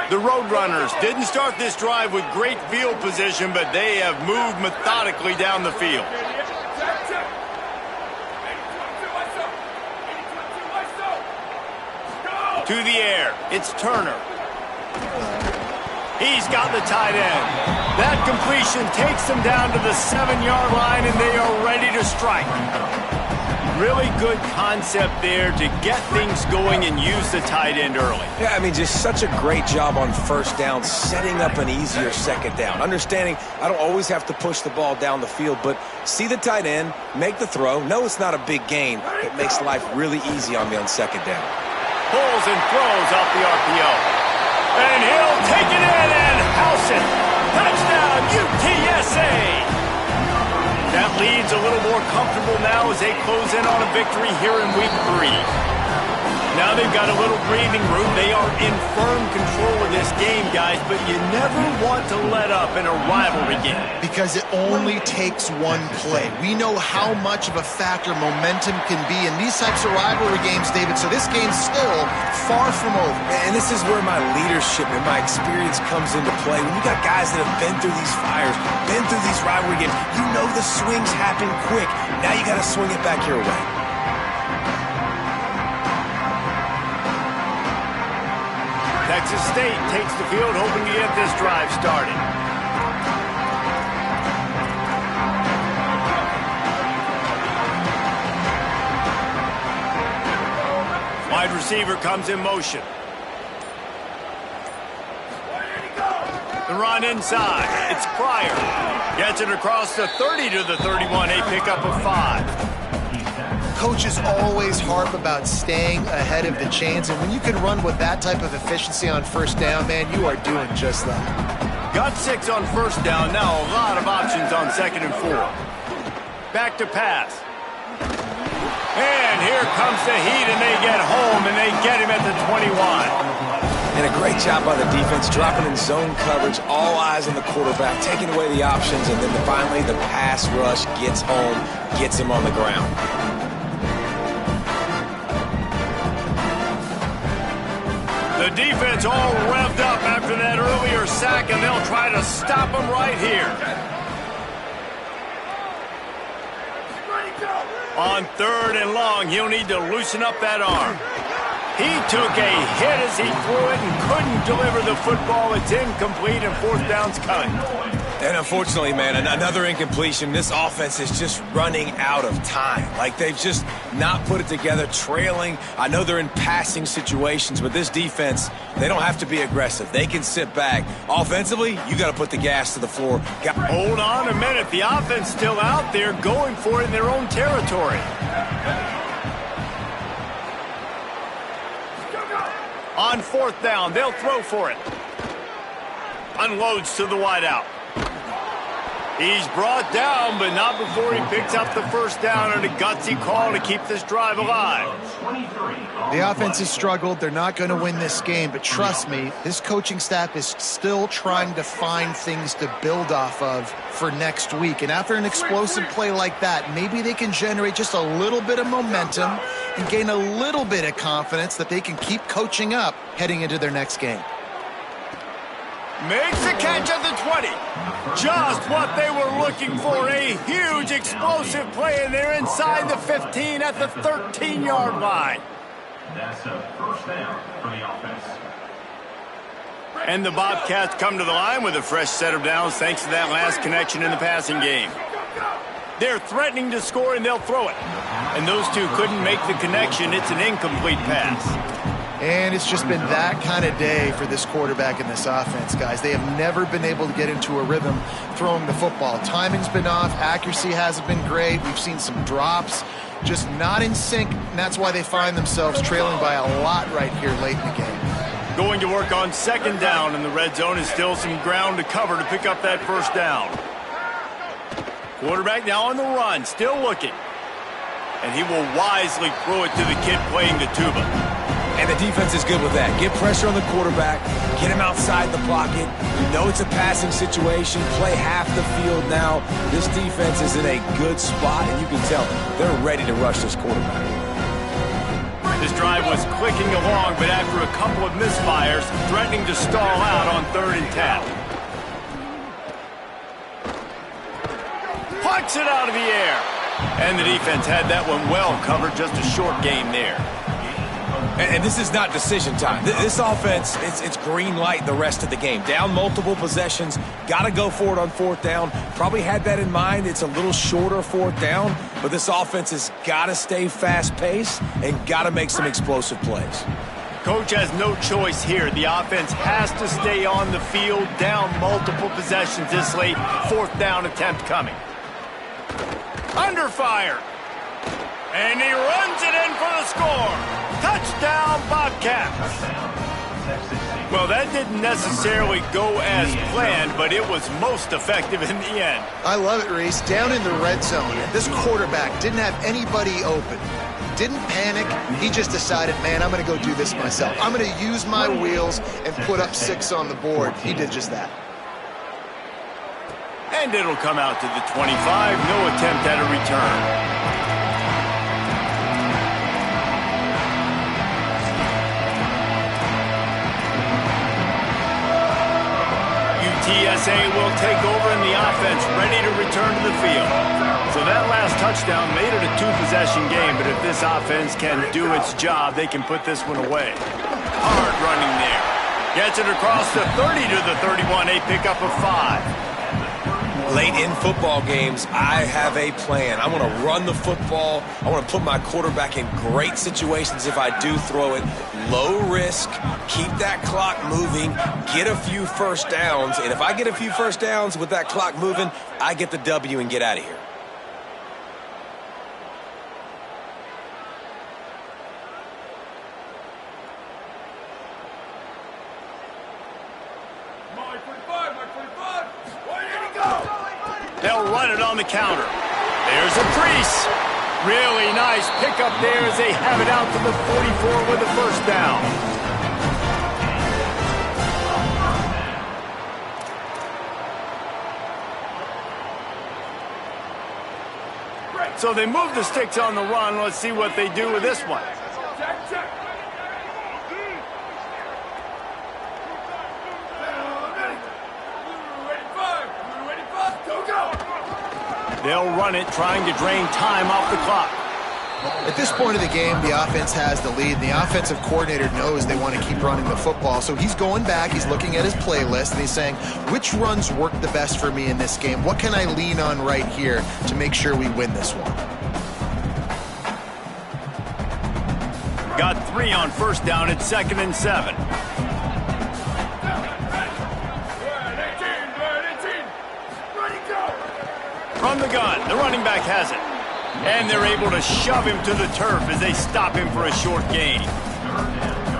S1: The Roadrunners didn't start this drive with great field position, but they have moved methodically down the field. To the air, it's Turner. He's got the tight end. That completion takes them down to the 7-yard line, and they are ready to strike. Really good concept there to get things going and use the tight end early.
S3: Yeah, I mean, just such a great job on 1st down, setting up an easier 2nd down. Understanding I don't always have to push the ball down the field, but see the tight end, make the throw. No, it's not a big gain. It makes life really easy on me on 2nd down.
S1: Pulls and throws off the RPO. And he'll take it in and house it. Touchdown, UTSA! That lead's a little more comfortable now as they close in on a victory here in week 3. Now they've got a little breathing room. They are in firm control of this game, guys, but you never want to let up in a rivalry game.
S4: Because it only takes one play. We know how much of a factor momentum can be in these types of rivalry games, David, so this game's still far from over.
S3: And this is where my leadership and my experience comes into play. When you got guys that have been through these fires, been through these rivalry games, you know the swings happen quick. Now you got to swing it back your way.
S1: Texas State takes the field, hoping to get this drive started. Wide receiver comes in motion. The run inside. It's Pryor. Gets it across the 30 to the 31, a pickup of 5.
S4: Coaches always harp about staying ahead of the chains, and when you can run with that type of efficiency on first down, man, you are doing just that.
S1: Got 6 on first down. Now a lot of options on 2nd and 4. Back to pass. And here comes the heat, and they get home, and they get him at the 21.
S3: And a great job by the defense, dropping in zone coverage, all eyes on the quarterback, taking away the options, and then finally the pass rush gets home, gets him on the ground.
S1: The defense all revved up after that earlier sack, and they'll try to stop him right here. On 3rd and long, he'll need to loosen up that arm. He took a hit as he threw it and couldn't deliver the football. It's incomplete, and 4th down's coming.
S3: And unfortunately, man, another incompletion. This offense is just running out of time. Like, they've just not put it together, trailing. I know they're in passing situations, but this defense, they don't have to be aggressive. They can sit back. Offensively, you got to put the gas to the floor.
S1: Hold on a minute. The offense still out there going for it in their own territory. On 4th down, they'll throw for it. Unloads to the wideout. He's brought down, but not before he picks up the first down, and a gutsy call to keep this drive alive.
S4: The offense has struggled. They're not going to win this game, but trust me, this coaching staff is still trying to find things to build off of for next week. And after an explosive play like that, maybe they can generate just a little bit of momentum and gain a little bit of confidence that they can keep coaching up heading into their next game.
S1: Makes the catch at the 20. Just what they were looking for. A huge explosive play, and they're inside the 15 at the 13-yard line.
S6: That's a first down for the offense.
S1: And the Bobcats come to the line with a fresh set of downs thanks to that last connection in the passing game. They're threatening to score, and they'll throw it. And those two couldn't make the connection. It's an incomplete pass.
S4: And it's just been that kind of day for this quarterback and this offense, guys. They have never been able to get into a rhythm throwing the football. Timing's been off. Accuracy hasn't been great. We've seen some drops, just not in sync, and that's why they find themselves trailing by a lot right here late in the game.
S1: Going to work on 2nd down, and the red zone is still some ground to cover to pick up that first down. Quarterback now on the run, still looking. And he will wisely throw it to the kid playing the tuba.
S3: And the defense is good with that. Get pressure on the quarterback, get him outside the pocket. You know it's a passing situation. Play half the field now. This defense is in a good spot, and you can tell they're ready to rush this quarterback.
S1: This drive was clicking along, but after a couple of misfires, threatening to stall out on 3rd and 10. Pucks it out of the air. And the defense had that one well covered, just a short gain there.
S3: And this is not decision time. This offense, it's green light the rest of the game. Down multiple possessions, got to go for it on 4th down. Probably had that in mind. It's a little shorter 4th down, but this offense has got to stay fast-paced and got to make some explosive plays.
S1: Coach has no choice here. The offense has to stay on the field, down multiple possessions this late. 4th down attempt coming. Under fire. And he runs it in for the score. Touchdown, Bobcats. Well, that didn't necessarily go as planned, but it was most effective in the end.
S4: I love it, Reese. Down in the red zone, this quarterback didn't have anybody open. Didn't panic. He just decided, man, I'm going to go do this myself. I'm going to use my wheels and put up 6 on the board. He did just that.
S1: And it'll come out to the 25. No attempt at a return. TSA will take over in the offense, ready to return to the field. So that last touchdown made it a 2-possession game, but if this offense can do its job, they can put this one away. Hard running there. Gets it across the 30 to the 31, a pickup of 5.
S3: Late in football games, I have a plan. I want to run the football. I want to put my quarterback in great situations if I do throw it. Low risk, keep that clock moving, get a few first downs. And if I get a few first downs with that clock moving, I get the W and get out of here.
S1: They'll run it on the counter. There's a crease. Really nice pickup there as they have it out to the 44 with the first down. So they move the sticks on the run. Let's see what they do with this one. They'll run it, trying to drain time off the clock.
S4: At this point of the game, the offense has the lead, and the offensive coordinator knows they want to keep running the football. So he's going back, he's looking at his playlist, and he's saying, which runs work the best for me in this game? What can I lean on right here to make sure we win this one?
S1: Got 3 on first down at 2nd and 7. From the gun, the running back has it. And they're able to shove him to the turf as they stop him for a short gain.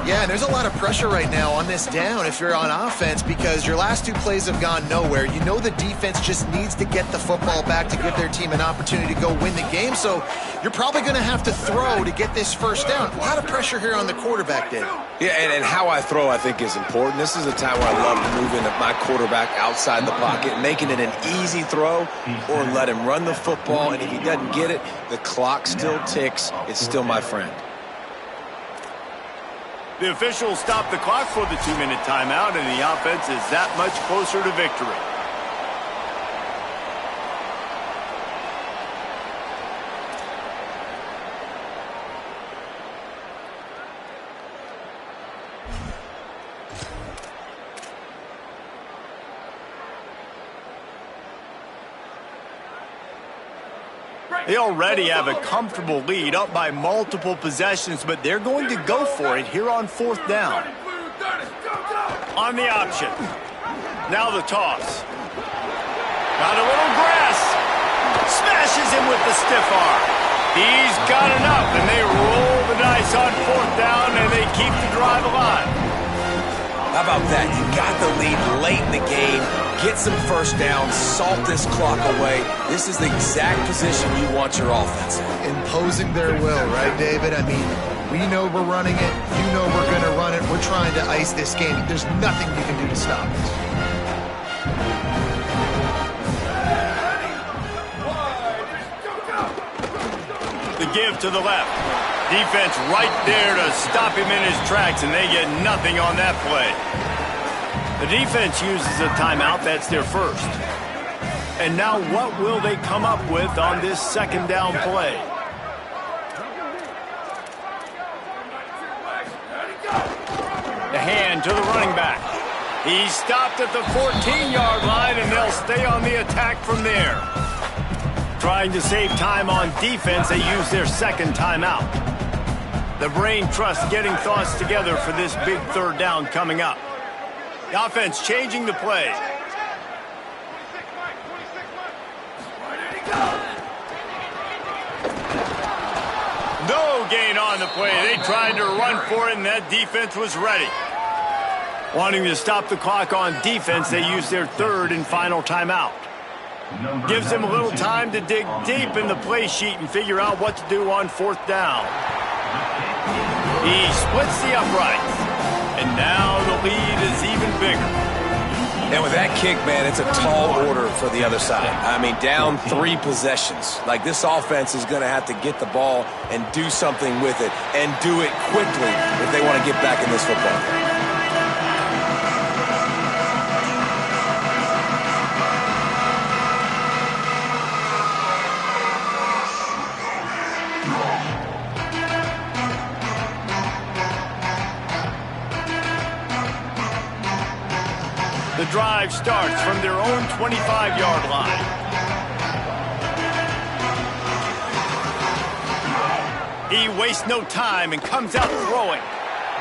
S4: Yeah, and there's a lot of pressure right now on this down if you're on offense because your last 2 plays have gone nowhere. You know the defense just needs to get the football back to give their team an opportunity to go win the game, so you're probably going to have to throw to get this first down. A lot of pressure here on the quarterback, Dave.
S3: Yeah, and how I throw, I think, is important. This is a time where I love moving my quarterback outside the pocket, making it an easy throw, or let him run the football, and if he doesn't get it, the clock still ticks. It's still my friend.
S1: The officials stop the clock for the 2-minute timeout, and the offense is that much closer to victory. They already have a comfortable lead, up by multiple possessions, but they're going to go for it here on 4th down. On the option. Now the toss. Got a little grass. Smashes him with the stiff arm. He's got enough, and they roll the dice on 4th down, and they keep the drive alive.
S3: How about that? You got the lead late in the game. Get some first downs. Salt this clock away. This is the exact position you want your offense in.
S4: Imposing their will, right, David? I mean, we know we're running it. You know we're going to run it. We're trying to ice this game. There's nothing you can do to stop it.
S1: The give to the left. Defense right there to stop him in his tracks, and they get nothing on that play. The defense uses a timeout. That's their first. And now what will they come up with on this 2nd down play? The hand to the running back. He's stopped at the 14-yard line, and they'll stay on the attack from there. Trying to save time on defense, they use their 2nd timeout. The brain trust getting thoughts together for this big 3rd down coming up. The offense changing the play. No gain on the play. They tried to run for it, and that defense was ready. Wanting to stop the clock on defense, they use their 3rd and final timeout. Gives them a little time to dig deep in the play sheet and figure out what to do on 4th down. He splits the uprights, and now the lead is even bigger.
S3: And with that kick, man, it's a tall order for the other side. I mean, down 3 possessions. Like, this offense is going to have to get the ball and do something with it, and do it quickly if they want to get back in this football game.
S1: The drive starts from their own 25-yard line. He wastes no time and comes out throwing.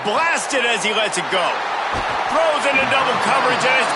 S1: Blasted as he lets it go. Throws into double coverage and is